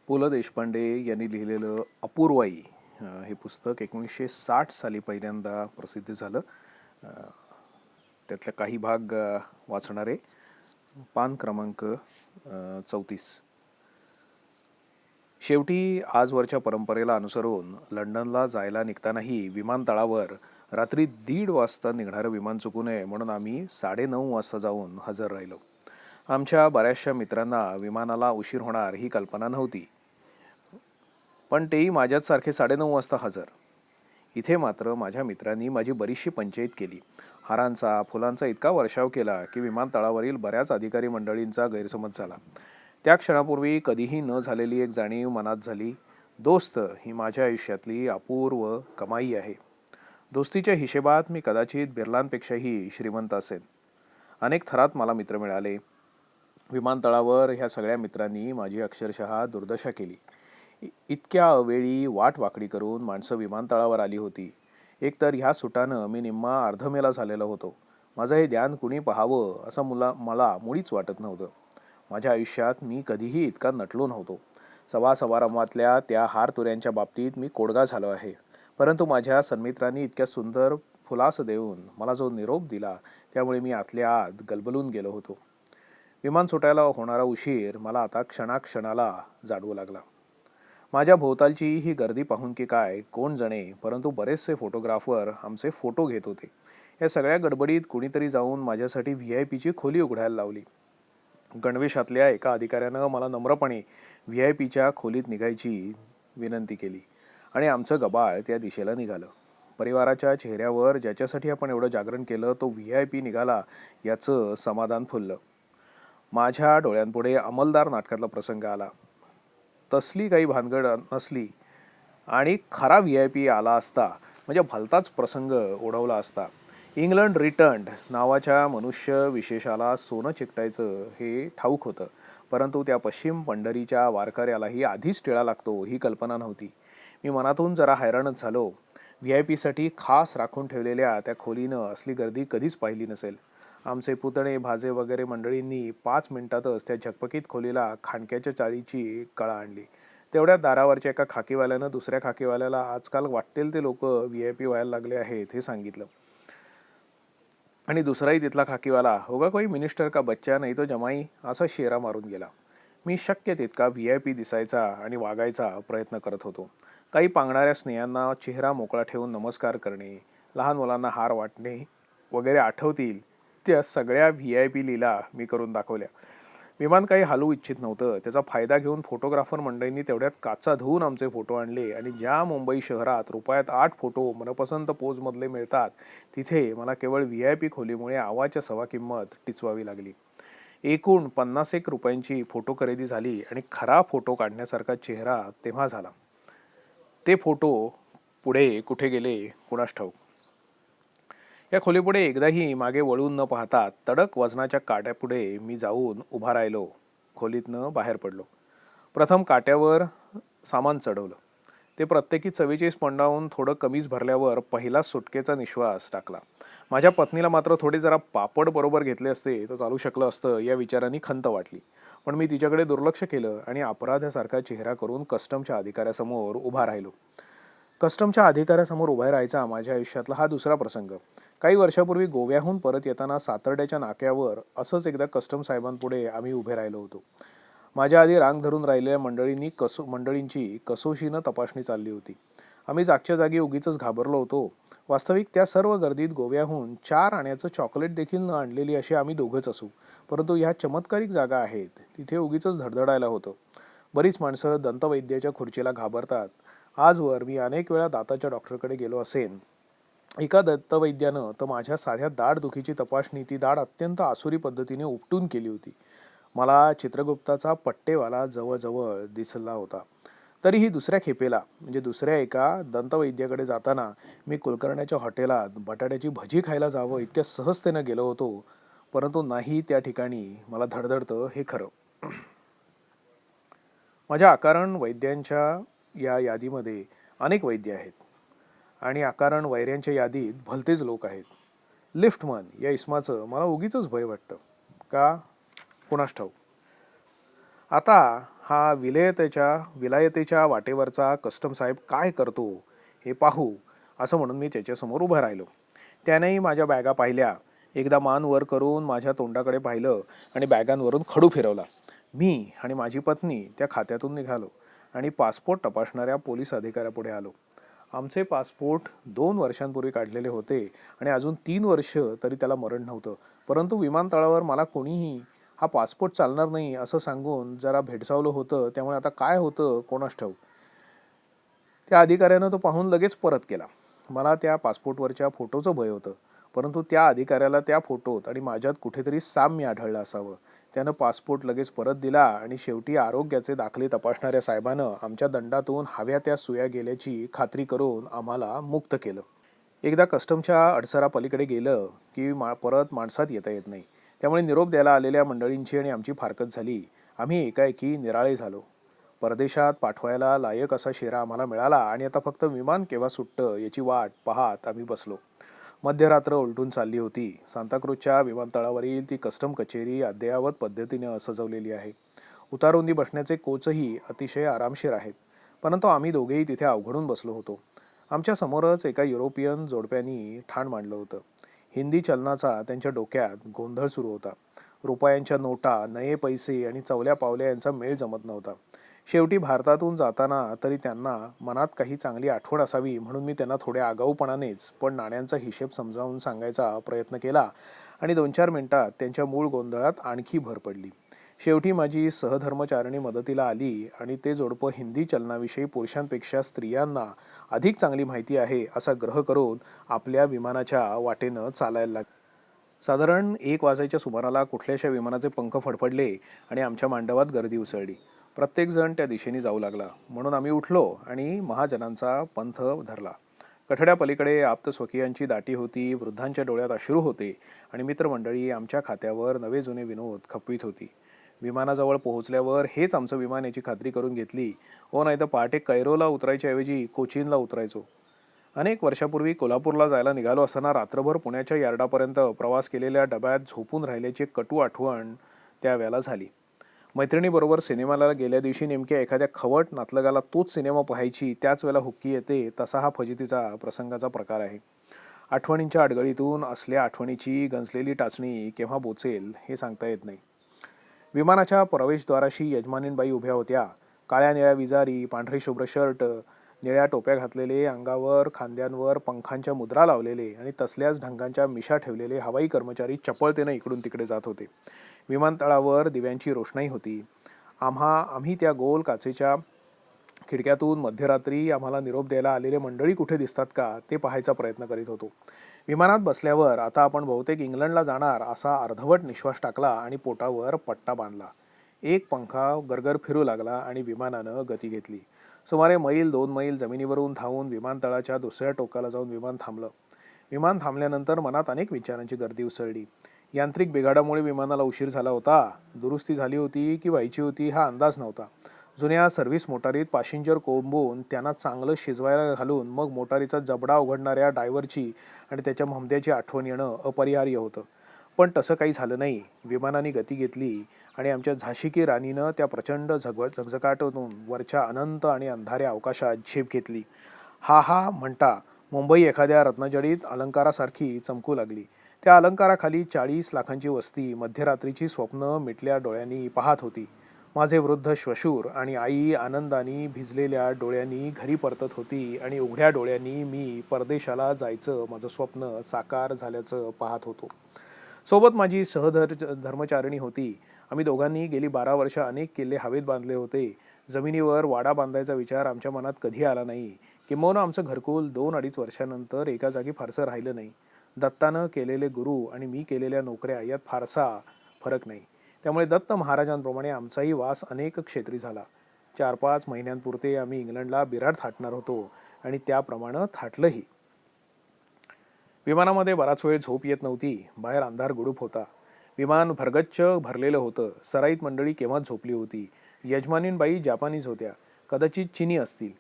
पु ल देशपांडे यांनी लिहिलेलं अपूर्वाई हे पुस्तक 1960 साली पहिल्यांदा प्रसिद्ध झालं. त्यातले काही भाग वाचणारे. पान क्रमांक 34. शेवटी आजवरच्या परंपरेला अनुसरून लंडनला जायला निघतानाही विमानतळावर रात्री 1:30 वाजता निघणारं विमान चुकू नये म्हणून आम्ही 9:30 वाजता जाऊन हजर राहिलो. आमच्या बऱ्याचशा मित्रांना विमानाला उशीर होणार ही कल्पना नव्हती, पण तेही माझ्याच सारखे 9:30 वाजता हजर. इथे मात्र माझ्या मित्रांनी माझी बरीचशी पंचाईत केली. हारांचा फुलांचा इतका वर्षाव केला की विमानतळावरील बऱ्याच अधिकारी मंडळींचा गैरसमज झाला. त्या क्षणापूर्वी कधीही न झालेली एक जाणीव मनात झाली. दोस्त ही माझ्या आयुष्यातली अपूर्व कमाई आहे. दोस्तीच्या हिशेबात मी कदाचित बिर्लांपेक्षाही श्रीमंत असेन. अनेक थरात मला मित्र मिळाले. विमानतळावर ह्या सगळ्या मित्रांनी माझी अक्षरशः दुर्दशा केली. इतक्या वेळी वाट वाकडी करून माणसं विमानतळावर आली होती. एकतर ह्या सुटानं मी निम्मा अर्धमेला झालेलो होतो. माझं हे ध्यान कुणी पाहावं असं मला मुळीच वाटत नव्हतं. माझ्या आयुष्यात मी कधीही इतका नटलो नव्हतो. समारंभातल्या त्या हारतुऱ्यांच्या बाबतीत मी कोडगा झालो आहे, परंतु माझ्या सन्मित्रांनी इतक्या सुंदर फुलास देऊन मला जो निरोप दिला त्यामुळे मी आतल्या आत गलबलून गेलो होतो. विमान सुटायला होणारा उशीर मला आता क्षणाक्षणाला जाणवू लागला. माझ्या भोवतालची ही गर्दी पाहून की काय कोण जणे, परंतु बरेचसे फोटोग्राफर आमचे फोटो घेत होते. या सगळ्या गडबडीत कुणीतरी जाऊन माझ्यासाठी VIP खोली उघडायला लावली. गणवेशातल्या एका अधिकाऱ्यानं मला नम्रपणे VIP खोलीत निघायची विनंती केली आणि आमचं गबाळ त्या दिशेला निघालं. परिवाराच्या चेहऱ्यावर ज्याच्यासाठी आपण एवढं जागरण केलं तो VIP निघाला याचं समाधान फुललं. माझ्या डोळ्यांपुढे अंमलदार नाटकातला प्रसंग आला. तसली काही भानगड नसली आणि खरा VIP आला असता म्हणजे भलताच प्रसंग ओढवला असता. इंग्लंड रिटर्न्ड नावाच्या मनुष्य विशेषाला सोनं चिकटायचं हे ठाऊक होतं, परंतु त्या पश्चिम पंढरीच्या वारकऱ्यालाही आधीच टिळा लागतो ही कल्पना नव्हती. मी मनातून जरा हैराणच झालो. VIP खास राखून ठेवलेल्या त्या खोलीनं असली गर्दी कधीच पाहिली नसेल. आमचे पुतणे भाजे वगैरे मंडळींनी 5 मिनिटातच त्या झकपकीत खोलीला खांडक्याच्या चाळीची कळा आणली. तेवढ्या दारावरच्या एका खाकीवाल्यानं दुसऱ्या खाकीवाल्याला आजकाल वाटेल ते लोक VIP व्हायला लागले आहेत हे सांगितलं. आणि दुसराही तिथला खाकीवाला होगा कोई मिनिस्टर का बच्चा नाही तो जमाई असा शेरा मारून गेला. मी शक्य तितका VIP दिसायचा आणि वागायचा प्रयत्न करत होतो. काही पांगणाऱ्या स्त्रियांना चेहरा मोकळा ठेवून नमस्कार करणे, लहान मुलांना हार वाटणे वगैरे आठवतील त्या सगळ्या VIP लीला मी करून दाखवल्या. विमान काही हलवू इच्छित नव्हतं. त्याचा फायदा घेऊन फोटोग्राफर मंडळींनी तेवढ्यात काचा धुवून आमचे फोटो आणले आणि ज्या मुंबई शहरात रुपयात 8 फोटो मनपसंत पोजमधले मिळतात तिथे मला केवळ VIP खोलीमुळे आवाच्या सवा किंमत टिचवावी लागली. एकूण 50 रुपयांची फोटो खरेदी झाली आणि खरा फोटो काढण्यासारखा चेहरा तेव्हा झाला. ते फोटो पुढे कुठे गेले कुणास ठाऊक. या खोलीपुढे एकदाही मागे वळून न पाहता तडक वजनाच्या काट्यापुढे मी जाऊन उभा राहिलो. खोलीतनं बाहेर पडलो. प्रथम काट्यावर सामान चढवलं. ते प्रत्येकी 44 पौंडाहून थोडं कमीच भरल्यावर पहिला सुटकेचा निश्वास टाकला. माझ्या पत्नीला मात्र थोडे जरा पापड बरोबर घेतले असते तर चालू शकलं असतं या विचाराने खंत वाटली, पण मी तिच्याकडे दुर्लक्ष केलं आणि अपराध्यासारखा चेहरा करून कस्टमच्या अधिकाऱ्यासमोर उभा राहिलो. कस्टमच्या अधिकाऱ्यासमोर उभा राहायचा माझ्या आयुष्यातला हा दुसरा प्रसंग. काही वर्षापूर्वी गोव्याहून परत येताना सातर्ड्याच्या नाक्यावर असंच एकदा कस्टम साहेबांपुढे आम्ही उभे राहिलो होतो. माझ्या आधी रांग धरून राहिलेल्या मंडळींची कसोशीनं तपासणी चालली होती. आम्ही जागच्या जागी उगीच घाबरलो होतो. वास्तविक त्या सर्व गर्दीत गोव्याहून 4 आण्याचं चॉकलेट देखील न आणलेली अशी आम्ही दोघंच असू, परंतु ह्या चमत्कारिक जागा आहेत तिथे उगीच धडधडायला होतं. बरीच माणसं दंतवैद्याच्या खुर्चीला घाबरतात. आजवर मी अनेक वेळा दाताच्या डॉक्टरकडे गेलो असेन. एका दंतवैद्यानं तर माझ्या साध्या दाढदुखीची तपासणी ती दाढ अत्यंत आसुरी पद्धतीने उपटून केली होती. मला चित्रगुप्ताचा पट्टेवाला जवळजवळ दिसला होता. तरीही दुसऱ्या खेपेला म्हणजे दुसऱ्या एका दंतवैद्याकडे जाताना मी कुलकर्ण्याच्या हॉटेलात बटाट्याची भजी खायला जावं इतक्या सहजतेनं गेलो होतो, परंतु नाही त्या ठिकाणी मला धडधडतं हे खरं. माझ्या अकारण वैद्यांच्या या यादीमध्ये अनेक वैद्य आहेत आणि अकारण वैऱ्यांच्या यादीत भलतेच लोक आहेत. लिफ्टमन या इसमाचं मला उगीच भय वाटतं का कुणास ठाऊक. आता हा विलायतेच्या वाटेवरचा कस्टम साहेब काय करतो हे पाहू, असं म्हणून मी त्याच्यासमोर उभं राहिलो. त्यानेही माझ्या बॅगा पाहिल्या. एकदा मान वर करून माझ्या तोंडाकडे पाहिलं आणि बॅगांवरून खडू फिरवला. मी आणि माझी पत्नी त्या खात्यातून निघालो आणि पासपोर्ट तपासणाऱ्या पोलीस अधिकाऱ्यापुढे आलो. आमचे पासपोर्ट 2 वर्षांपूर्वी काढलेले होते आणि अजून 3 वर्ष तरी त्याला मरण नव्हतं. परंतु विमानतळावर मला कोणीही हा पासपोर्ट चालणार नाही असं सांगून जरा भेडसावलं होतं. त्यामुळे आता काय होतं कोणास ठाऊक. त्या अधिकाऱ्यानं तो पाहून लगेच परत केला. मला त्या पासपोर्टवरच्या फोटोचं भय होतं, परंतु त्या अधिकाऱ्याला त्या फोटोत आणि माझ्यात कुठेतरी साम्य आढळलं असावं. त्यानं पासपोर्ट लगेच परत दिला आणि शेवटी आरोग्याचे दाखले तपासणाऱ्या साहेबानं आमच्या दंडातून हव्या त्या सुया गेल्याची खात्री करून आम्हाला मुक्त केलं. एकदा कस्टमच्या अडसरा पलीकडे गेलं की परत माणसात येता येत नाही. त्यामुळे निरोप द्यायला आलेल्या मंडळींची आणि आमची फारकत झाली. आम्ही एकाएकी निराळे झालो. परदेशात पाठवायला लायक असा शेरा आम्हाला मिळाला आणि आता फक्त विमान केव्हा सुटतं याची वाट पाहत आम्ही बसलो. मध्यरात्र उलटून चालली होती. सांताक्रूजच्या विमानतळावरील ती कस्टम कचेरी अद्ययावत पद्धतीनं सजवलेली आहे. उतारुंदी बसण्याचे कोचही अतिशय आरामशीर आहेत. परंतु आम्ही दोघेही तिथे अवघडून बसलो होतो. आमच्या समोरच एका युरोपियन जोडप्यांनी ठाण मांडलं होतं. हिंदी चलनाचा त्यांच्या डोक्यात गोंधळ सुरू होता. रुपयांच्या नोटा, नये पैसे आणि चवल्या पावल्या यांचा मेळ जमत नव्हता. शेवटी भारतातून जाताना तरी त्यांना मनात काही चांगली आठवण असावी म्हणून मी त्यांना थोड्या आगाऊपणानेच पण नाण्यांचा हिशेब समजावून सांगायचा प्रयत्न केला आणि 2-4 मिनिटात त्यांच्या मूळ गोंधळात आणखी भर पडली. शेवटी माझी सहधर्मचारिणी मदतीला आली आणि ते जोडपं हिंदी चलनाविषयी पुरुषांपेक्षा स्त्रियांना अधिक चांगली माहिती आहे असा ग्रह करून आपल्या विमानाच्या वाटेनं चालायला लागले. साधारण 1 वाजायच्या सुमाराला कुठल्याशा विमानाचे पंख फडफडले आणि आमच्या मांडवात गर्दी उसळली. प्रत्येकजण त्या दिशेने जाऊ लागला. म्हणून आम्ही उठलो आणि महाजनांचा पंथ धरला. कठड्यापलीकडे आप्तस्वकीयांची दाटी होती, वृद्धांच्या डोळ्यात अश्रू होते आणि मित्रमंडळी आमच्या खात्यावर नवे जुने विनोद खपवीत होती. विमानाजवळ पोहोचल्यावर हेच आमचं विमान याची खात्री करून घेतली. नाही तर पहाटे कैरोला उतरायच्या ऐवजी कोचीनला उतरायचो. अनेक वर्षापूर्वी कोल्हापूरला जायला निघालो असताना रात्रभर पुण्याच्या यार्डापर्यंत प्रवास केलेल्या डब्यात झोपून राहिल्याची कटू आठवण त्यावेळेला झाली. मैत्रिणीबरोबर सिनेमाला गेल्या दिवशी नेमक्या एखाद्या खवट नातलगाला तोच सिनेमा पाहायची त्याच वेळेला हुक्की येते, तसा हा फजितीचा प्रसंगाचा प्रकार आहे. आठवणींच्या अडगळीतून असल्या आठवणीची गंजलेली टाचणी केव्हा बोचेल हे सांगता येत नाही. विमानाच्या प्रवेशद्वाराशी यजमानीनबाई उभ्या होत्या. काळ्या निळ्या विजारी, पांढरे शुभ्र शर्ट, निळ्या टोप्या घातलेले, अंगावर खांद्यांवर पंखांच्या मुद्रा लावलेले आणि तसल्याच ढंगांच्या मिशा ठेवलेले हवाई कर्मचारी चपळतेनं इकडून तिकडे जात होते. विमानतळावर दिव्यांची रोषणाई होती. आम्ही त्या गोल काचेच्या खिडक्यातून मध्यरात्री आम्हाला निरोप द्यायला आलेले मंडळी कुठे दिसतात का ते पाहायचा प्रयत्न करीत होतो. विमानात बसल्यावर आता आपण बहुतेक इंग्लंडला जाणार असा अर्धवट निश्वास टाकला आणि पोटावर पट्टा बांधला. एक पंखा गरगर फिरू लागला आणि विमानानं गती घेतली. सुमारे मैल 2 मैल जमिनीवरून धावून विमानतळाच्या दुसऱ्या टोकाला जाऊन विमान थांबलं. विमान थांबल्यानंतर मनात अनेक विचारांची गर्दी उसळली. यांत्रिक बिघाडामुळे विमानाला उशीर झाला होता, दुरुस्ती झाली होती की व्हायची होती हा अंदाज नव्हता. जुन्या सर्व्हिस मोटारीत पॅसेंजर कोंबून त्यांना चांगलं शिजवायला घालून मग मोटारीचा जबडा उघडणाऱ्या ड्रायव्हरची आणि त्याच्या ममद्याची आठवण येणं अपरिहार्य होतं. पण तसं काही झालं नाही. विमानाने गती घेतली आणि आमच्या झाशिकी राणीनं त्या प्रचंड झगझगाटातून वरच्या अनंत आणि अंधाऱ्या अवकाशात झेप घेतली. हा म्हणता मुंबई एखाद्या रत्नजडित अलंकारासारखी चमकू लागली. त्या अलंकाराखाली 40 लाखांची वस्ती मध्यरात्रीची स्वप्न मिटल्या डोळ्यांनी पाहत होती. माझे वृद्ध श्वशूर आणि आई आनंदाने भिजलेल्या डोळ्यांनी घरी परतत होती आणि उघड्या डोळ्यांनी मी परदेशाला जायचं माझं स्वप्न साकार झाल्याचं पाहत होतो. सोबत माझी धर्मचारिणी होती. आम्ही दोघांनी गेली 12 वर्ष अनेक किल्ले हवेत बांधले होते. जमिनीवर वाडा बांधायचा विचार आमच्या मनात कधी आला नाही. किंबहुना आमचं घरकुल 2-2.5 वर्षानंतर एका जागी फारसं राहिलं नाही. दत्तानं केलेले गुरु आणि मी केलेल्या नोकऱ्या यात फारसा फरक नाही. त्यामुळे दत्त महाराजांप्रमाणे आमचाही वास अनेक क्षेत्री झाला. 4-5 महिन्यांपुरते आम्ही इंग्लंडला बिराड थाटणार होतो आणि त्याप्रमाणे थाटलंही. विमानामध्ये बराच वेळ झोप येत नव्हती. बाहेर अंधार गुडूप होता. विमान भरगच्च भरलेलं होतं. सराईत मंडळी केव्हाच झोपली होती. यजमानीनबाई जापानीज होत्या, कदाचित चिनी असतील,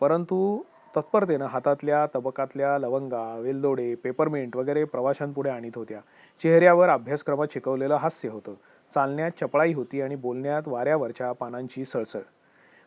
परंतु तत्परतेनं हातातल्या तबकातल्या लवंगा, वेलदोडे, पेपरमिंट वगैरे प्रवाशांपुढे आणीत होत्या. चेहऱ्यावर अभ्यासक्रमात शिकवलेलं हास्य होतं. चालण्यात चपळाई होती आणि बोलण्यात वाऱ्यावरच्या पानांची सळसळ.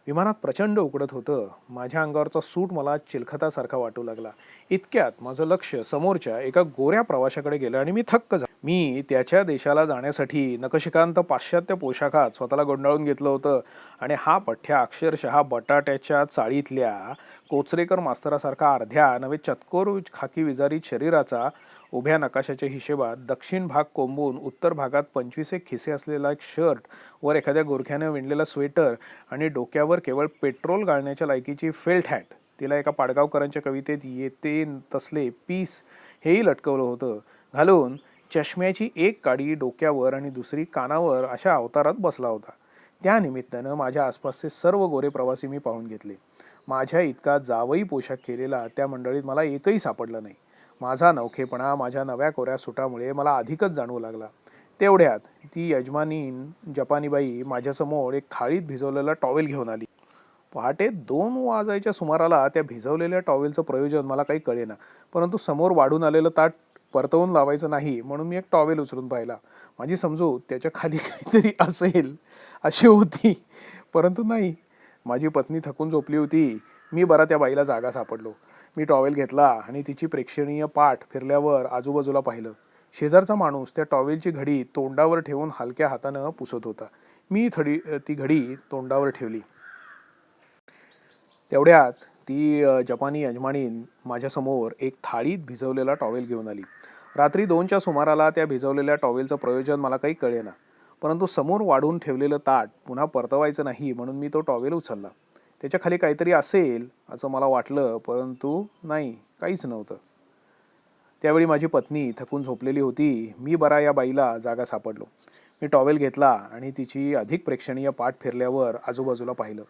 विमानात प्रचंड उकडत होतं. माझ्या अंगावरचा सूट मला चिलखतासारखा वाटू लागला. इतक्यात माझं लक्ष समोरच्या एका गोऱ्या प्रवाशाकडे गेलं आणि मी थक्क झालो. मी त्याच्या देशाला जाण्यासाठी नखशिखांत पाश्चात्य पोशाखात स्वतःला गुंडाळून घेतलं होतं आणि हा पठ्ठ्या अक्षरशः बटाट्याच्या चाळीतल्या कोचरेकर मास्तरासारखा अर्ध्या नव्हे चतकोर खाकी विजारी शरीराचा उभ्या नकाशाच्या हिशेबात दक्षिण भाग कोंबून उत्तर भागात 25 एक खिसे असलेला एक शर्ट, वर एखाद्या गोरख्याने विणलेला स्वेटर आणि डोक्यावर केवळ पेट्रोल गाळण्याच्या लायकीची फेल्ट हॅट, तिला एका पाडगावकरांच्या कवितेत येते तसले पीस हेही लटकवलं होतं, घालून चष्म्याची एक काडी डोक्यावर आणि दुसरी कानावर अशा अवतारात बसला होता. त्या निमित्तानं माझ्या आसपासचे सर्व गोरे प्रवासी मी पाहून घेतले. माझ्या इतका जावई पोशाख केलेला त्या मंडळीत मला एकही सापडला नाही. माझा नवखेपणा माझ्या नव्या कोऱ्या सुटामुळे मला अधिकच जाणवू लागला. तेवढ्यात ती यजमानीन जपानीबाई माझ्यासमोर एक थाळीत भिजवलेला टॉवेल घेऊन आली. पहाटे 2 वाजायच्या सुमाराला त्या भिजवलेल्या टॉवेलचं प्रयोजन मला काही कळेना, परंतु समोर वाढून आलेलं ताट परतवून लावायचं नाही म्हणून मी एक टॉवेल उचलून पाहिला. माझी समजूत त्याच्या खाली काहीतरी असेल अशी होती, परंतु नाही. माझी पत्नी थकून झोपली होती. मी बरा त्या बाईला जागा सापडलो. मी टॉवेल घेतला आणि तिची प्रेक्षणीय पाठ फिरल्यावर आजूबाजूला पाहिलं. शेजारचा माणूस त्या टॉवेलची घडी तोंडावर ठेवून हलक्या हातानं पुसत होता. मी ती घडी तोंडावर ठेवली. तेवढ्यात ती जपानी यजमानीन माझ्यासमोर एक थाळीत भिजवलेला टॉवेल घेऊन आली. रात्री 2च्या सुमाराला त्या भिजवलेल्या टॉवेलचं प्रयोजन मला काही कळेना, परंतु समोर वाढून ठेवलेलं ताट पुन्हा परतवायचं नाही म्हणून मी तो टॉवेल उचलला. त्याच्या खाली काहीतरी असेल असं मला वाटलं, परंतु नाही, काहीच नव्हतं. त्यावेळी माझी पत्नी थकून झोपलेली होती. मी बरा या बाईला जागा सापडलो. मी टॉवेल घेतला आणि तिची अधिक प्रेक्षणीय पाठ फिरल्यावर आजूबाजूला पाहिलं.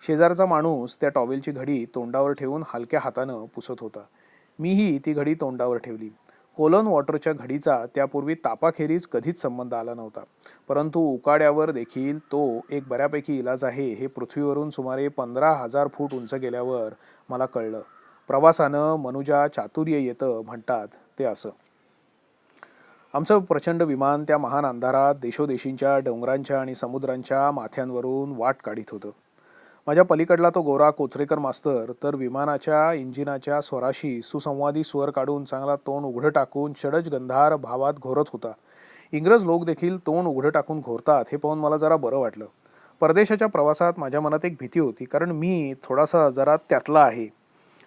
शेजारचा माणूस त्या टॉवेलची घडी तोंडावर ठेवून हलक्या हातानं पुसत होता. मीही ती घडी तोंडावर ठेवली. कोलन वॉटरच्या घडीचा त्यापूर्वी तापाखेरीज कधीच संबंध आला नव्हता, परंतु उकाड्यावर देखील तो एक बऱ्यापैकी इलाज आहे हे पृथ्वीवरून सुमारे 15,000 फूट उंच गेल्यावर मला कळलं. प्रवासानं मनुजा चातुर्य येतं म्हणतात ते असं. आमचं प्रचंड विमान त्या महान अंधारात देशोदेशींच्या डोंगरांच्या आणि समुद्रांच्या माथ्यांवरून वाट काढीत होतं. माझ्या पलीकडला तो गोरा कोचरेकर मास्तर तर विमानाच्या इंजिनाच्या स्वराशी सुसंवादी स्वर काढून चांगला तोंड उघडं टाकून षडज गंधार भावात घोरत होता. इंग्रज लोक देखील तोंड उघडं टाकून घोरतात हे पाहून मला जरा बरं वाटलं. परदेशाच्या प्रवासात माझ्या मनात एक भीती होती, कारण मी थोडासा जरा त्यातला आहे.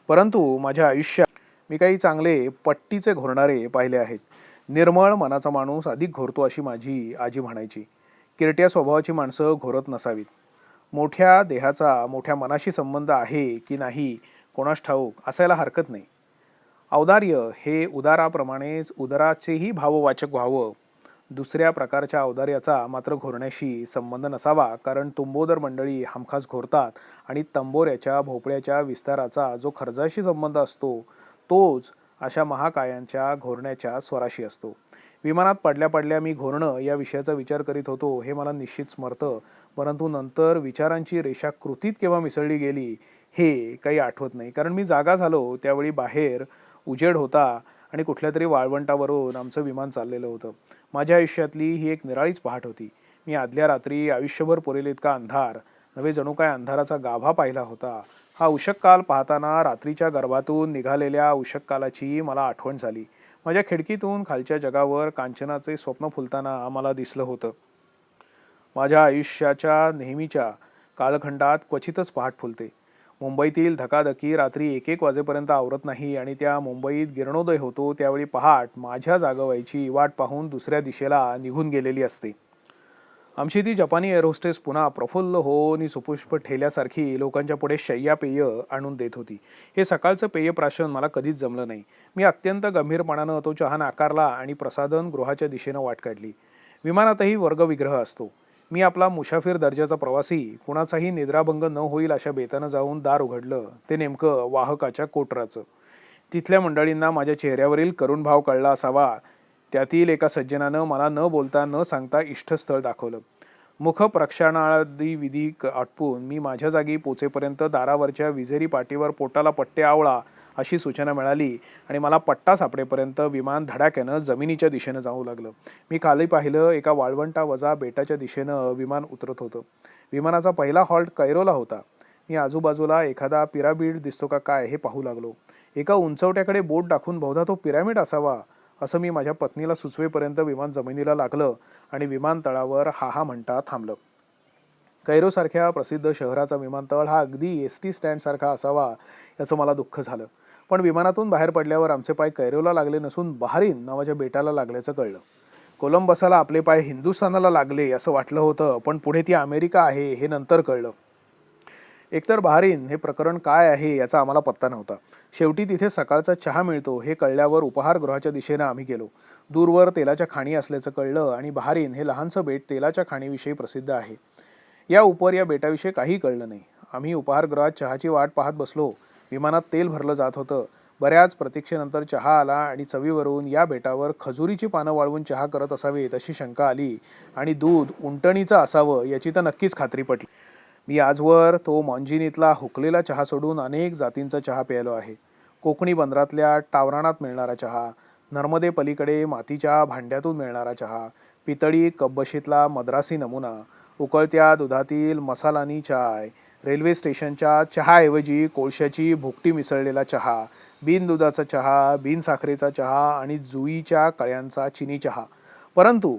परंतु माझ्या आयुष्यात मी काही चांगले पट्टीचे घोरणारे पाहिले आहेत. निर्मळ मनाचा माणूस अधिक घोरतो अशी माझी आजी म्हणायची. किरट्या स्वभावाची माणसं घोरत नसावीत. मोठ्या देहाचा मोठ्या मनाशी संबंध आहे की नाही कोणास ठाऊक, असायला हरकत नाही. औदार्य हे उदाराप्रमाणेच उदराचेही भाववाचक व्हावं. दुसऱ्या प्रकारच्या औदार्याचा मात्र घोरण्याशी संबंध नसावा, कारण तुंबोदर मंडळी हमखास घोरतात आणि तंबोऱ्याच्या भोपळ्याच्या विस्ताराचा जो खर्चाशी संबंध असतो तोच अशा महाकायांच्या घोरण्याच्या स्वराशी असतो. विमानात पडल्या पडल्या मी घोरणं या विषयाचा विचार करीत होतो हे मला निश्चित स्मरतं, परंतु नंतर विचारांची रेषा कृतीत केव्हा मिसळली गेली हे काही आठवत नाही, कारण मी जागा झालो त्यावेळी बाहेर उजेड होता आणि कुठल्या तरी वाळवंटावरून आमचं विमान चाललेलं होतं. माझ्या आयुष्यातली ही एक निराळीच पहाट होती. मी आदल्या रात्री आयुष्यभर पुरेल इतका अंधार नव्हे, जणू काय अंधाराचा गाभा पाहिला होता. हा उषःकाल पाहताना रात्रीच्या गर्भातून निघालेल्या उषःकालाची मला आठवण झाली. माझ्या खिडकीतून खालच्या जगावर कांचनाचे स्वप्न फुलताना आम्हाला दिसलं होतं. माझ्या आयुष्याच्या नेहमीच्या कालखंडात क्वचितच पहाट फुलते. मुंबईतील धकाधकी रात्री 1-1 वाजेपर्यंत आवरत नाही आणि त्या मुंबईत गिरणोदय होतो त्यावेळी पहाट माझ्या जागवायची वाट पाहून दुसऱ्या दिशेला निघून गेलेली असते. आमची ती जपानी एअर होस्टेस पुन्हा प्रफुल्ल होऊन सुपुष्प ठेल्यासारखी लोकांच्या पुढे शय्यापेय आणून देत होती. हे सकाळचं पेयप्राशन मला कधीच जमलं नाही. मी अत्यंत गंभीरपणानं तो चहा नाकारला आणि प्रसाधन गृहाच्या दिशेनं वाट काढली. विमानातही वर्गविग्रह असतो. मी आपला मुसाफिर दर्जाचा प्रवासी, कुणाचाही निद्राभंग न होईल अशा बेतानं जाऊन दार उघडलं. ते नेमकं वाहकाच्या कोटराचं. तिथल्या मंडळींना माझ्या चेहऱ्यावरील करुण भाव कळला असावा. त्यातील एका सज्जनानं मला न बोलता न सांगता इष्टस्थळ दाखवलं. मुख प्रक्षालनादी विधी आटपून मी माझ्या जागी पोचेपर्यंत दारावरच्या विजेरी पाटीवर पोटाला पट्टे आवळा अशी सूचना मिळाली आणि मला पट्टा सापडेपर्यंत विमान धडाक्यानं जमिनीच्या दिशेनं जाऊ लागलं. मी खाली पाहिलं, एका वाळवंटावजा बेटाच्या दिशेनं विमान उतरत होतं. विमानाचा पहिला हॉल्ट कैरोला होता. मी आजूबाजूला एखादा पिरामिड दिसतो का काय हे पाहू लागलो. एका उंचवट्याकडे बोट दाखवून बहुधा तो पिरामिड असावा असं मी माझ्या पत्नीला सुचवेपर्यंत विमान जमिनीला लागलं आणि विमानतळावर हा म्हणता थांबलं. कैरोसारख्या प्रसिद्ध शहराचा विमानतळ हा अगदी एस.टी. स्टँडसारखा असावा याचं मला दुःख झालं. पण विमानातून बाहेर पडल्यावर आमचे पाय कैरोला लागले नसून बहारीन नावाच्या बेटाला लागल्याचं कळलं. कोलंबसाला आपले पाय हिंदुस्थानाला लागले असं वाटलं होतं, पण पुढे ती अमेरिका आहे हे नंतर कळलं. एकतर बहारीन हे प्रकरण काय आहे याचा आम्हाला पत्ता नव्हता. शेवटी तिथे सकाळचा चहा मिळतो हे कळल्यावर उपाहारगृहाच्या दिशेनं आम्ही गेलो. दूरवर तेलाच्या खाणी असल्याचं कळलं आणि बहारीन हे लहानसं बेट तेलाच्या खाणीविषयी प्रसिद्ध आहे. या बेटाविषयी काही कळलं नाही. आम्ही उपाहारगृहात चहाची वाट पाहत बसलो. विमानात तेल भरलं जात होतं. बऱ्याच प्रतीक्षेनंतर चहा आला आणि चवीवरून या बेटावर खजुरीची पानं वाळवून चहा करत असावेत अशी शंका आली आणि दूध उंटणीचं असावं याची तर नक्कीच खात्री पटली. मी आजवर तो मॉन्जिनीतला हुकलेला चहा सोडून अनेक जातींचा चहा प्यायलो आहे. कोकणी बंदरातल्या टावराणात मिळणारा चहा, नर्मदे पलीकडे मातीच्या भांड्यातून मिळणारा चहा, पितळी कब्बशीतला मद्रासी नमुना, उकळत्या दुधातील मसालानी चाय, रेल्वे स्टेशनच्या चहाऐवजी कोळशाची भुकटी मिसळलेला चहा, बिन दुधाचा चहा, बिन साखरेचा चहा आणि जुईच्या कळ्यांचा चिनी चहा. परंतु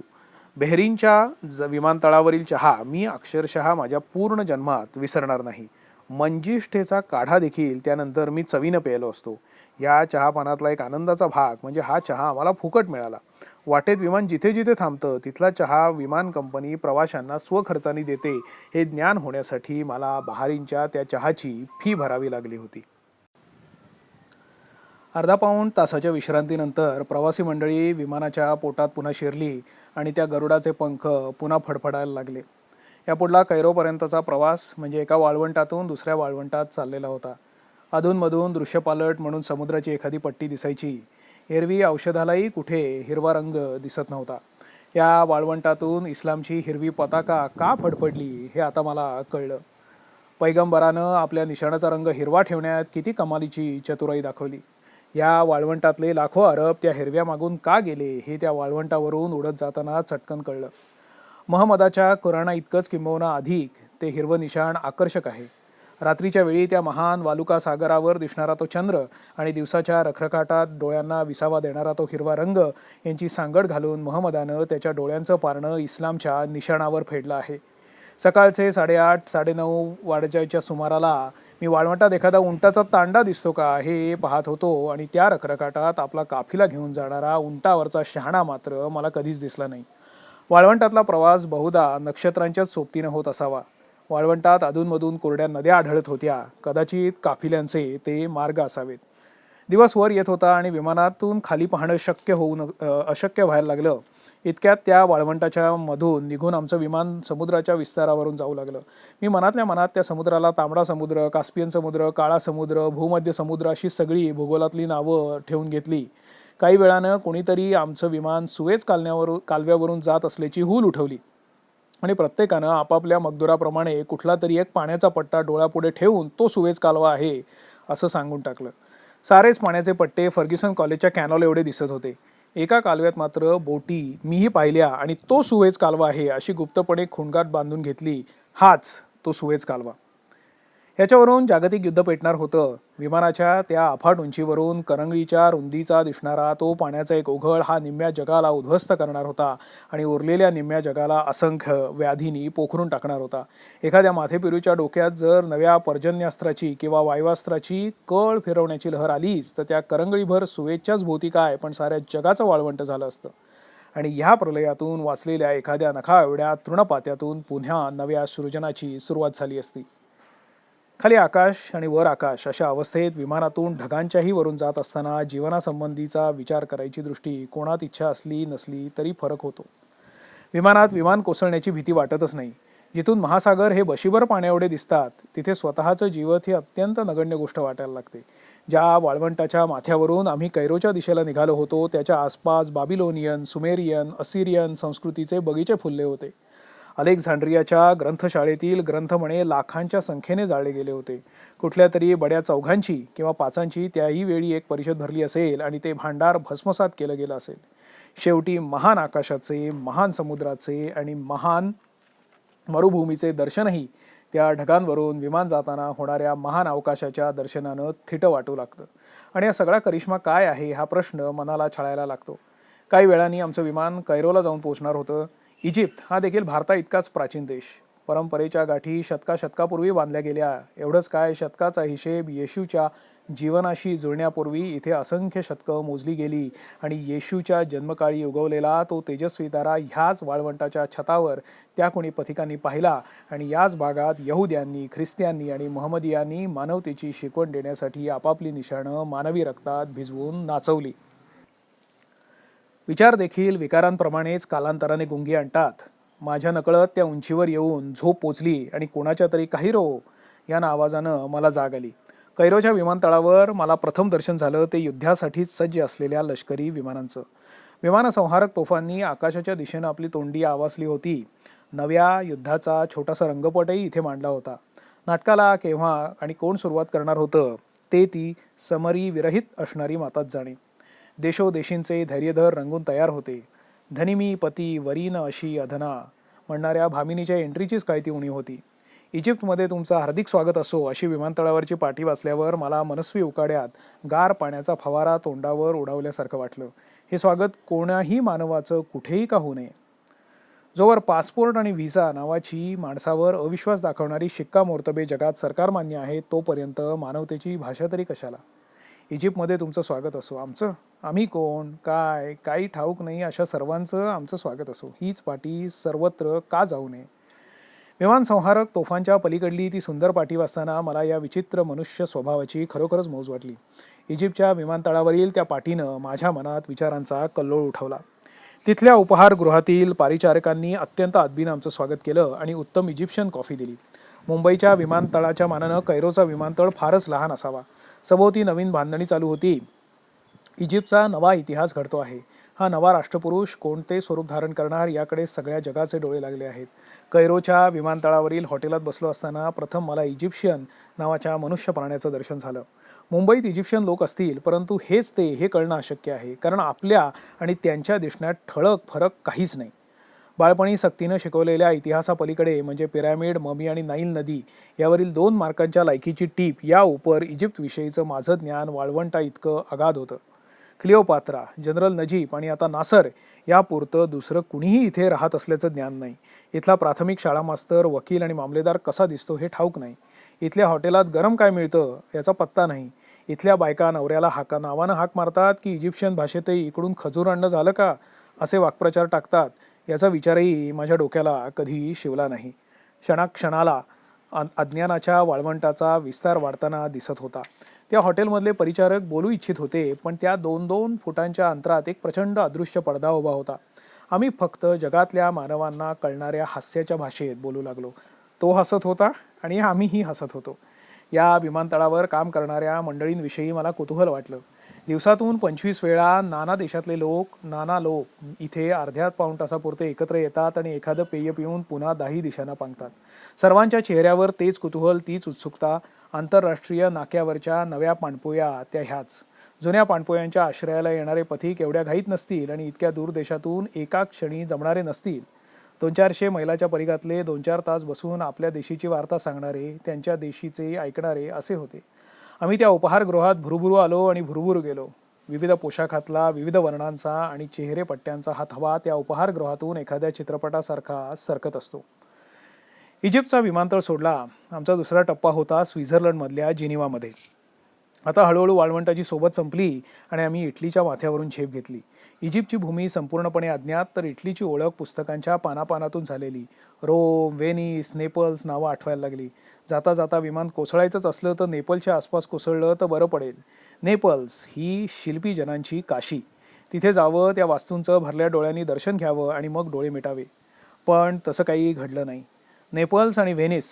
बहरीनच्या विमानतळावरील चहा मी अक्षरशः माझ्या पूर्ण जन्मात विसरणार नाही. मंजिष्ठेचा काढा देखील त्यानंतर मी चवीनं प्यायलो असतो. या चहापानातला एक आनंदाचा भाग म्हणजे हा चहा आम्हाला फुकट मिळाला. वाटेत विमान जिथे जिथे थांबतं तिथला चहा विमान कंपनी प्रवाशांना स्वखर्चाने देते हे ज्ञान होण्यासाठी मला बहारीनच्या त्या चहाची फी भरावी लागली होती. अर्धा पाऊण तासाच्या विश्रांतीनंतर प्रवासी मंडळी विमानाच्या पोटात पुन्हा शिरली आणि त्या गरुडाचे पंख पुन्हा फडफडायला लागले. यापुढला कैरोपर्यंतचा प्रवास म्हणजे एका वाळवंटातून दुसऱ्या वाळवंटात चाललेला होता. अधूनमधून दृश्यपालट म्हणून समुद्राची एखादी पट्टी दिसायची. एरवी औषधालाही कुठे हिरवा रंग दिसत नव्हता. या वाळवंटातून इस्लामची हिरवी पताका का फडफडली हे आता मला कळलं. पैगंबरानं आपल्या निशाणाचा रंग हिरवा ठेवण्यात किती कमालीची चतुराई दाखवली. या वाळवंटातले लाखो अरब त्या हिरव्या मागून का गेले हे त्या वाळवंटावरून उडत जाताना चटकन कळलं. महम्मदाच्या कुराणा इतकंच किंबहुना अधिक ते हिरवं निशाण आकर्षक आहे. रात्रीच्या वेळी त्या महान वालुका सागरावर दिसणारा तो चंद्र आणि दिवसाच्या रखरखाटात डोळ्यांना विसावा देणारा तो हिरवा रंग यांची सांगड घालून महम्मदानं त्याच्या डोळ्यांचं पारणं इस्लामच्या निशाणावर फेडलं आहे. सकाळचे 8:30-9:30 वाजायच्या सुमाराला मी वाळवंटात एखादा उंटाचा तांडा दिसतो का हे पाहत होतो आणि त्या रखरखाटात आपला काफिला घेऊन जाणारा उंटावरचा शहाणा मात्र मला कधीच दिसला नाही. वाळवंटातला प्रवास बहुधा नक्षत्रांच्याच सोबतीनं होत असावा. वाळवंटात अधूनमधून कोरड्या नद्या आढळत होत्या. कदाचित काफिल्यांचे ते मार्ग असावेत. दिवस वर येत होता आणि विमानातून खाली पाहणं अशक्य व्हायला लागलं. इतक्यात त्या वाळवंटाच्या मधून निघून आमचं विमान समुद्राच्या विस्तारावरून जाऊ लागलं. मी मनातल्या मनात त्या समुद्राला तांबडा समुद्र, कास्पियन समुद्र, काळा समुद्र, भूमध्य समुद्र अशी सगळी भूगोलातली नावं ठेवून घेतली. काही वेळानं कोणीतरी आमचं विमान सुएझ कालव्यावरून जात असल्याची हूल उठवली आणि प्रत्येकानं आपापल्या मगदुराप्रमाणे कुठला तरी एक पाण्याचा पट्टा डोळ्यापुढे ठेवून तो सुएझ कालवा आहे असं सांगून टाकलं. सारेच पाण्याचे पट्टे फर्ग्युसन कॉलेजच्या कॅनॉल एवढे दिसत होते. एका कालव्यात मात्र बोटी मीही पाहिल्या आणि तो सुएझ कालवा आहे अशी गुप्तपणे खुणगाठ बांधून घेतली. हाच तो सुएझ कालवा. याच्यावरून जागतिक युद्ध पेटणार होतं. विमानाच्या त्या अफाट उंचीवरून करंगळीच्या रुंदीचा दिसणारा तो पाण्याचा एक ओघळ हा निम्म्या जगाला उद्ध्वस्त करणार होता आणि उरलेल्या निम्म्या जगाला असंख्य व्याधींनी पोखरून टाकणार होता. एखाद्या माथेपिरूच्या डोक्यात जर नव्या पर्जन्यास्त्राची किंवा वायवास्त्राची कळ फिरवण्याची लहर आलीच तर त्या करंगळीभर सुएझच्याच भोवती काय पण साऱ्या जगाचं वाळवंट झालं असतं आणि ह्या प्रलयातून वाचलेल्या एखाद्या नखा एवढ्या तृणपात्यातून पुन्हा नव्या सृजनाची सुरुवात झाली असती. खाली आकाश आणि वर आकाश अशा अवस्थेत विमानातून ढगांच्याही वरून जात असताना जीवनासंबंधीचा विचार करायची दृष्टी कोणात इच्छा असली नसली तरी फरक होतो. विमानात विमान कोसळण्याची भीती वाटतच नाही. जिथून महासागर हे बशीभर पाण्याएवढे दिसतात तिथे स्वतःचं जीवत ही अत्यंत नगण्य गोष्ट वाटायला लागते. ज्या वाळवंटाच्या माथ्यावरून आम्ही कैरोच्या दिशेला निघालो होतो त्याच्या आसपास बाबिलोनियन, सुमेरियन, असिरियन संस्कृतीचे बगीचे फुलले होते. अलेक्झांड्रियाच्या ग्रंथशाळेतील ग्रंथमणे लाखांच्या संख्येने जाळले गेले होते. कुठल्या तरी बड्या चौघांची किंवा पाचांची त्याही वेळी एक परिषद भरली असेल आणि ते भांडार भस्मसात केलं गेलं असेल. शेवटी महान आकाशाचे, महान समुद्राचे आणि महान मरुभूमीचे दर्शनही त्या ढगांवरून विमान जाताना होणाऱ्या महान अवकाशाच्या दर्शनानं थिटं वाटू लागतं. आणि हा सगळा करिश्मा काय आहे हा प्रश्न मनाला छळायला लागतो. काही वेळांनी आमचं विमान कैरोला जाऊन पोहोचणार होतं. इजिप्त हा देखील भारता इतकाच प्राचीन देश. परंपरेच्या गाठी शतकापूर्वी बांधल्या गेल्या. एवढंच काय, शतकाचा हिशेब येशूच्या जीवनाशी जुळण्यापूर्वी इथे असंख्य शतकं मोजली गेली आणि येशूच्या जन्मकाळी उगवलेला तो तेजस्वी तारा ह्याच वाळवंटाच्या छतावर त्या कोणी पथिकांनी पाहिला आणि याच भागात यहुद्यांनी, ख्रिस्त्यांनी आणि महम्मदियांनी मानवतेची शिकवण देण्यासाठी आपापली निशाणं मानवी रक्तात भिजवून नाचवली. विचार देखील विकारांप्रमाणेच कालांतराने गुंगी आणतात. माझ्या नकळत त्या उंचीवर येऊन झोप पोचली आणि कोणाच्या तरी काही रो या आवाजानं मला जाग आली. कैरोच्या विमानतळावर मला प्रथम दर्शन झालं ते युद्धासाठीच सज्ज असलेल्या लष्करी विमानांचं. विमानसंहारक तोफांनी आकाशाच्या दिशेनं आपली तोंडी आवासली होती. नव्या युद्धाचा छोटासा रंगपटही इथे मांडला होता. नाटकाला केव्हा आणि कोण सुरुवात करणार होतं ते ती समरी विरहित असणारी माताच जाणे. देशोदेशींचे धैर्यधर रंगून तयार होते. धनिमी पती वरीन अशी अधना म्हणणाऱ्या भामिनीच्या एंट्रीचीच काय ती उणी होती. इजिप्तमध्ये तुमचं हार्दिक स्वागत असो अशी विमानतळावरची पाटी वाचल्यावर मला मनस्वी उकाड्यात गार पाण्याचा फवारा तोंडावर उडावल्यासारखं वाटलं. हे स्वागत कोणाही मानवाचं कुठेही का होऊ नये. जोवर पासपोर्ट आणि व्हिसा नावाची माणसावर अविश्वास दाखवणारी शिक्कामोर्तबे जगात सरकारमान्य आहे तोपर्यंत मानवतेची भाषा तरी कशाला. इजिप्तमध्ये तुमचं स्वागत असो. आमचं? आम्ही कोण, काय, काही ठाऊक नाही अशा सर्वांचं आमचं स्वागत असो. हीच पाटी सर्वत्र का जाऊ नये. विमानसंहारक तोफांच्या पलीकडली ती सुंदर पाटी वाचताना मला या विचित्र मनुष्य स्वभावाची खरोखरच मौज वाटली. इजिप्तच्या विमानतळावरील त्या पाटीनं माझ्या मनात विचारांचा कल्लोळ उठवला. तिथल्या उपहारगृहातील परिचारकांनी अत्यंत आदबीनं आमचं स्वागत केलं आणि उत्तम इजिप्शियन कॉफी दिली. मुंबईच्या विमानतळाच्या मानानं कैरोचा विमानतळ फारच लहान असावा. सभोवती नवीन बांधणी चालू होती. इजिप्तचा नवा इतिहास घडतो आहे. हा नवा राष्ट्रपुरुष कोणते स्वरूप धारण करणार याकडे सगळ्या जगाचे डोळे लागले आहेत. कैरोच्या विमानतळावरील हॉटेलात बसलो असताना प्रथम मला इजिप्शियन नावाच्या मनुष्य प्राण्याचं दर्शन झालं. मुंबईत इजिप्शियन लोक असतील परंतु हेच ते हे कळणं अशक्य आहे, कारण आपल्या आणि त्यांच्या दिसण्यात ठळक फरक काहीच नाही. बाळपणी सक्तीनं शिकवलेल्या इतिहासापलीकडे म्हणजे पिरॅमिड, ममी आणि नाईल नदी यावरील 2 मार्कांच्या लायकीची टीप या उपर इजिप्तविषयीचं माझं ज्ञान वाळवंटा इतकं अगाध होतं. क्लिओपात्रा, जनरल नजीब आणि आता नासर यापुरतं दुसरं कुणीही इथे राहत असल्याचं ज्ञान नाही. इथला प्राथमिक शाळा मास्तर, वकील आणि मामलेदार कसा दिसतो हे ठाऊक नाही. इथल्या हॉटेलात गरम काय मिळतं याचा पत्ता नाही. इथल्या बायका नवऱ्याला नावानं हाक मारतात की इजिप्शियन भाषेतही इकडून खजूर आणणं झालं का असे वाक्प्रचार टाकतात याचा विचारही माझ्या डोक्याला कधी शिवला नाही. क्षणाक्षणाला अज्ञानाच्या वाळवंटाचा विस्तार वाढताना दिसत होता. त्या हॉटेलमधले परिचारक बोलू इच्छित होते पण त्या 2-2 फुटांच्या अंतरात एक प्रचंड अदृश्य पडदा उभा होता. आम्ही फक्त जगातल्या मानवांना कळणाऱ्या हास्याच्या भाषेत बोलू लागलो. तो हसत होता आणि आम्हीही हसत होतो. या विमानतळावर काम करणाऱ्या मंडळींविषयी मला कुतूहल वाटलं. दिवसातून 25 वेळा नाना लोक इथे अर्ध्या पाऊण तासापुरते एकत्र येतात आणि एखादं पेय पिऊन पुन्हा 10 दिशांना पांगतात. सर्वांच्या चेहऱ्यावर तेच कुतूहल, तीच उत्सुकता. आंतरराष्ट्रीय नाक्यावरच्या नव्या पाणपोया त्या ह्याच. जुन्या पाणपोयांच्या आश्रयाला येणारे पथिक एवढ्या घाईत नसतील आणि इतक्या दूर देशातून एका क्षणी जमणारे नसतील. 200-400 मैलाच्या परिघातले 2-4 तास बसून आपल्या देशीची वार्ता सांगणारे, त्यांच्या देशीचे ऐकणारे असे होते. आम्ही त्या उपहारगृहात भुरुभुरू आलो आणि भुरुभुरू गेलो. विविध पोशाखातला, विविध वर्णांचा आणि चेहरेपट्ट्यांचा हा थवा त्या उपहारगृहातून एखाद्या चित्रपटासारखा सरकत असतो. इजिप्तचा विमानतळ सोडला. आमचा दुसरा टप्पा होता स्वित्झर्लंडमधल्या जिनिवामध्ये. आता हळूहळू वाळवंटाची सोबत संपली आणि आम्ही इटलीच्या माथ्यावरून झेप घेतली. इजिप्तची भूमी संपूर्णपणे अज्ञात तर इटलीची ओळख पुस्तकांच्या पानापानातून झालेली. रोम, व्हेनिस, नेपल्स नावं आठवायला लागली. जाता जाता विमान कोसळायचंच असलं तर नेपलच्या आसपास कोसळलं तर बरं पडेल. नेपल्स ही शिल्पी जनांची काशी. तिथे जावं, त्या वास्तूंचं भरल्या डोळ्यांनी दर्शन घ्यावं आणि मग डोळे मिटावे. पण तसं काही घडलं नाही. नेपल्स आणि व्हेनिस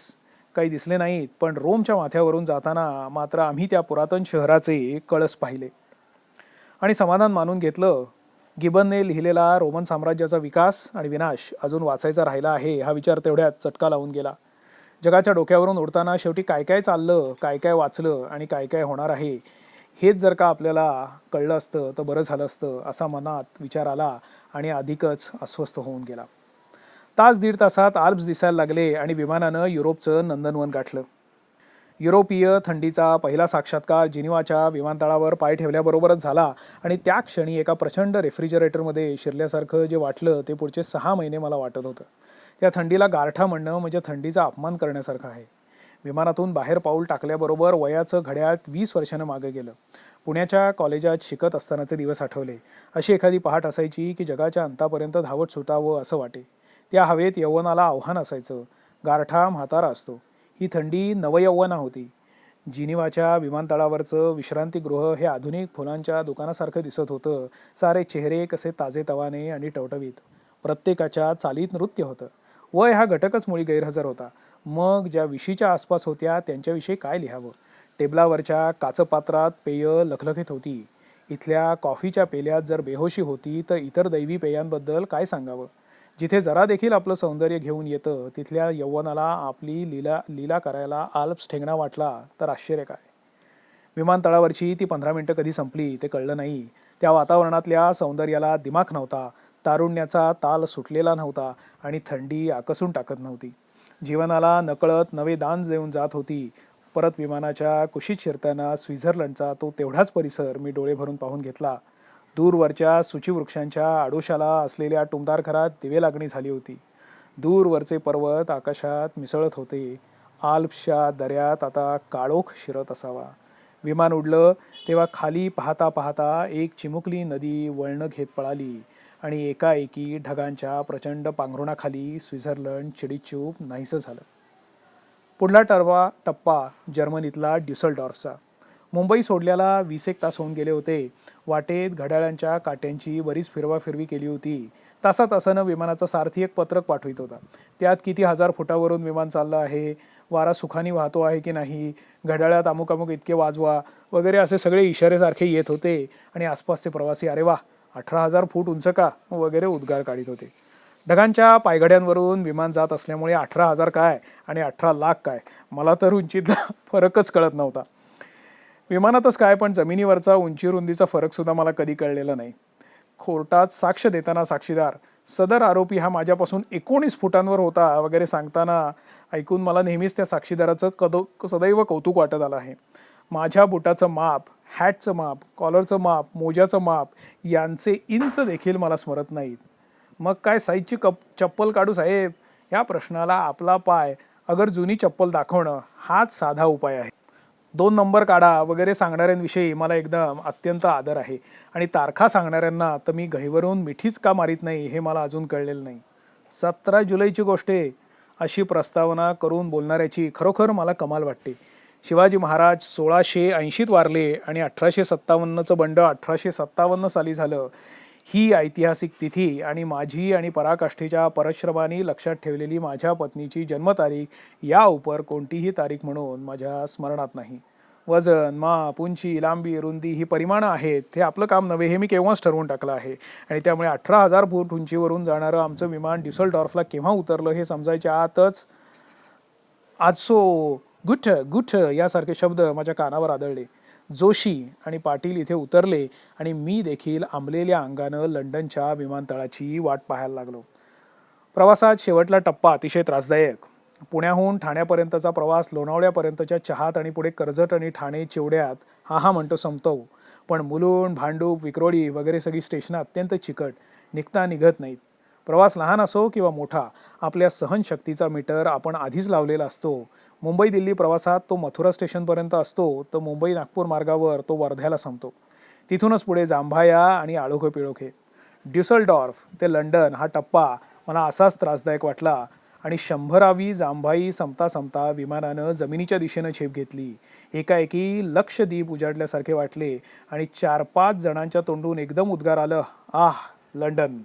काही दिसले नाहीत, पण रोमच्या माथ्यावरून जाताना मात्र आम्ही त्या पुरातन शहराचे कळस पाहिले आणि समाधान मानून घेतलं गिबनने लिहिलेला रोमन साम्राज्याचा विकास आणि विनाश अजून वाचायचा राहिला आहे हा विचार तेवढ्यात चटका लावून गेला. जगाच्या डोक्यावरून उडताना शेवटी काय काय चाललं, काय काय वाचलं आणि काय काय होणार आहे हेच जर का आपल्याला कळलं असतं तर बरं झालं असतं असा मनात विचार आला आणि अधिकच अस्वस्थ होऊन गेला. तास दीड तासात आल्प्स दिसायला लागले आणि विमानानं युरोपचं नंदनवन गाठलं. युरोपीय थंडीचा पहिला साक्षात्कार जिनिवाच्या विमानतळावर पाय ठेवल्याबरोबरच झाला आणि त्या क्षणी एका प्रचंड रेफ्रिजरेटरमध्ये शिरल्यासारखं जे वाटलं ते पुढचे 6 महिने मला वाटत होतं. त्या थंडीला गारठा म्हणणं म्हणजे थंडीचा अपमान करण्यासारखं आहे. विमानातून बाहेर पाऊल टाकल्याबरोबर वयाचं घड्याळ 20 वर्षानं मागे गेलं. पुण्याच्या कॉलेजात शिकत असतानाचे दिवस आठवले. अशी एखादी पहाट असायची की जगाच्या अंतापर्यंत धावत सुटावं असं वाटे. त्या हवेत यौवनाला आव्हान असायचं. गारठा म्हातारा असतो. ही थंडी नवयौवना होती. जिनिवाच्या विमानतळावरचं विश्रांतीगृह हे आधुनिक फुलांच्या दुकानासारखं दिसत होतं. सारे चेहरे कसे ताजेतवाने आणि टवटवीत. प्रत्येकाच्या चालीत नृत्य होतं. वय हा घटकच मुळी गैरहजर होता. मग ज्या विशीच्या आसपास होत्या त्यांच्याविषयी काय लिहावं. टेबलावरच्या काचपात्रात पेय लखलखीत होती. इथल्या कॉफीच्या पेल्यात जर बेहोशी होती तर इतर दैवी पेयांबद्दल काय सांगावं. जिथे जरा देखील आपलं सौंदर्य घेऊन येतं तिथल्या यौवनाला आपली लीला करायला आल्प्स ठेंगणा वाटला तर आश्चर्य काय. विमानतळावरची ती 15 मिनिटं कधी संपली ते कळलं नाही. त्या वातावरणातल्या सौंदर्याला दिमाख नव्हता. तारुण्याचा ताल सुटलेला नव्हता आणि थंडी आकसून टाकत नव्हती. जीवनाला नकळत नवे दान देऊन जात होती. परत विमानाच्या कुशीत शिरताना स्वित्झर्लंडचा तो तेवढाच परिसर मी डोळे भरून पाहून घेतला. दूरवरच्या सुचीवृक्षांच्या आडोशाला असलेल्या टुमदार घरात दिवे लागणी झाली होती. दूरवरचे पर्वत आकाशात मिसळत होते. आल्प्सच्या दऱ्यात आता काळोख शिरत असावा. विमान उडलं तेव्हा खाली पाहता पाहता एक चिमुकली नदी वळणं घेत पळाली आणि एकाएकी ढगांच्या प्रचंड पांघरुणाखाली स्वित्झर्लंड चिडीचूप नाहीसं झालं. पुढला टप्पा जर्मनीतला ड्युसलडॉर्फचा. मुंबई सोडल्याला 20 तास होऊन गेले होते. वाटेत घड्याळांच्या काट्यांची बरीच फिरवाफिरवी केली होती. तासातासानं विमानाचा सारथी एक पत्रक पाठवित होता. त्यात किती हजार फुटावरून विमान चाललं आहे, वारा सुखाने वाहतो आहे की नाही, घड्याळात अमुक अमुक इतके वाजवा वगैरे असे सगळे इशारे सारखे येत होते आणि आसपासचे प्रवासी अरे वा 18,000 फूट उंच का वगैरे उद्गार काढीत होते. ढगांच्या पायघड्यांवरून विमान जात असल्यामुळे 18,000 काय आणि 18 लाख काय मला तर उंचीचा फरकच कळत नव्हता. विमानातच काय पण जमिनीवरचा उंची रुंदीचा फरकसुद्धा मला कधी कळलेला नाही. कोर्टात साक्ष देताना साक्षीदार सदर आरोपी हा माझ्यापासून 19 फुटांवर होता वगैरे सांगताना ऐकून मला नेहमीच त्या साक्षीदाराचं सदैव कौतुक वाटत आलं आहे. माझ्या बुटाचं माप, हॅटचं माप, कॉलरचं माप, मोज्याचं माप यांचे इंच देखील मला स्मरत नाहीत. मग काय साईजची चप्पल काढू साहेब. या प्रश्नाला आपला पाय अगर जुनी चप्पल दाखवणं हाच साधा उपाय आहे. 2 नंबर काढा वगैरे सांगणाऱ्यांविषयी मला एकदम अत्यंत आदर आहे आणि तारखा सांगणाऱ्यांना तर मी गहिवरून मिठीच का मारीत नाही हे मला अजून कळलेलं नाही. 17 जुलैची गोष्ट आहे अशी प्रस्तावना करून बोलणाऱ्याची खरोखर मला कमाल वाटते. शिवाजी महाराज 1680त वारले आणि 1857चं बंड 1857 साली झालं. ही ऐतिहासिक तिथी आणि माझी आणि पराकाष्ठेच्या परिश्रमाने लक्षात ठेवलेली माझ्या पत्नीची जन्मतारीख या उपर कोणतीही तारीख म्हणून माझ्या स्मरणात नाही. वजन, माप, उंची, लांबी, रुंदी ही परिमाणं आहेत. हे आपलं काम नव्हे हे मी केव्हाच ठरवून टाकलं आहे आणि त्यामुळे 18,000 फूट उंचीवरून जाणारं आमचं विमान ड्युसलडॉर्फला केव्हा उतरलं हे समजायच्या आतच आजसो गुठ गुठ यासारखे शब्द माझ्या कानावर आदळले. जोशी आणि पाटील इथे उतरले आणि मी देखील आंबलेल्या अंगानं लंडनच्या विमानतळाची वाट पाहायला लागलो. प्रवासात शेवटला टप्पा अतिशय त्रासदायक. पुण्याहून ठाण्यापर्यंतचा प्रवास लोणावळ्यापर्यंतच्या चहात आणि पुढे कर्जत आणि ठाणे चिवड्यात हा म्हणतो संपतो. पण मुलुंड, भांडूप, विक्रोळी वगैरे सगळी स्टेशनं अत्यंत चिकट, निघता निघत नाहीत. प्रवास लहान असो किंवा मोठा आपल्या सहनशक्तीचा मीटर आपण आधीच लावलेला असतो. मुंबई दिल्ली प्रवासात तो मथुरा स्टेशनपर्यंत असतो तर मुंबई नागपूर मार्गावर तो वर्ध्याला संपतो. तिथूनच पुढे जांभाया आणि आळोखे पिळोखे. ड्युसलडॉर्फ ते लंडन हा टप्पा मला असाच त्रासदायक वाटला आणि 100वी जांभाई संपता संपता विमानानं जमिनीच्या दिशेनं झेप घेतली. एकाएकी लक्षद्वीप उजाडल्यासारखे वाटले आणि 4-5 जणांच्या तोंडून एकदम उद्गार आलं, आह लंडन.